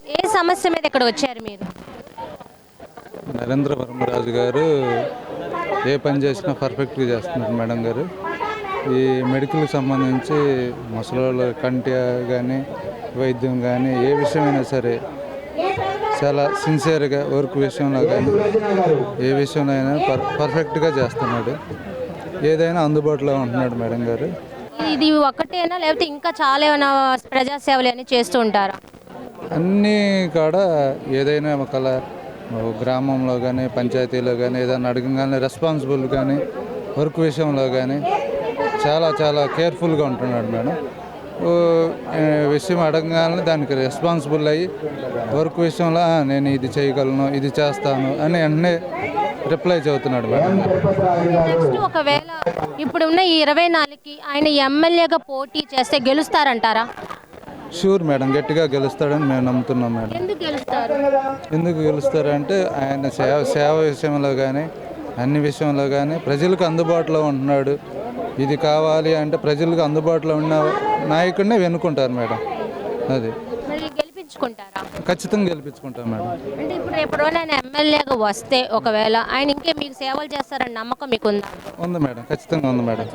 ఏ సమస్య మీద ఇక్కడ వచ్చారు మీరు? నరేంద్ర వర్మరాజు గారు ఏ పని చేసినా పర్ఫెక్ట్గా చేస్తున్నారు మేడం గారు. ఈ మెడికల్కి సంబంధించి ముసలోళ్ళ కంటి కానీ వైద్యం కానీ ఏ విషయమైనా సరే చాలా సిన్సియర్గా వర్క్ విషయంలో కానీ ఏ విషయంలో అయినా పర్ఫెక్ట్గా చేస్తున్నాడు. ఏదైనా అందుబాటులో ఉంటున్నాడు మేడం గారు. ఇది ఒకటేనా లేకపోతే ఇంకా చాలా ఏమైనా ప్రజాసేవలు అని చేస్తూ ఉంటారా? అన్నీ కాడ ఏదైనా ఒకవేళ గ్రామంలో కానీ పంచాయతీలో కానీ ఏదైనా అడగగానే రెస్పాన్సిబుల్ కానీ వర్క్ విషయంలో కానీ చాలా చాలా కేర్ఫుల్గా ఉంటున్నాడు మేడం. ఓ, విషయం అడగగానే దానికి రెస్పాన్సిబుల్ అయ్యి వర్క్ విషయంలో నేను ఇది చేయగలను ఇది చేస్తాను అని వెంటనే రిప్లై చెబుతున్నాడు మేడం. నెక్స్ట్ ఒకవేళ ఇప్పుడున్న ఈ 24కి ఆయన ఎమ్మెల్యేగా పోటీ చేస్తే గెలుస్తారంటారా? షూర్ మేడం, గట్టిగా గెలుస్తాడని మేము నమ్ముతున్నాం మేడం. ఎందుకు గెలుస్తారు? ఎందుకు గెలుస్తారంటే ఆయన సేవ విషయంలో కానీ అన్ని విషయంలో కానీ ప్రజలకు అందుబాటులో ఉంటున్నాడు. ఇది కావాలి అంటే ప్రజలకు అందుబాటులో ఉన్న నాయకుడినే వెనుకుంటారు మేడం. అది మళ్ళీ గెలిపించుకుంటారా? ఖచ్చితంగా గెలిపించుకుంటాం మేడం. అంటే ఇప్పుడు ఎప్పుడైనా ఆయన ఎమ్మెల్యేగా వస్తే ఒకవేళ ఆయన ఇంకే మీకు సేవలు చేస్తారని నమ్మకం మీకు ఉందా? ఉంది మేడం, ఖచ్చితంగా ఉంది మేడం.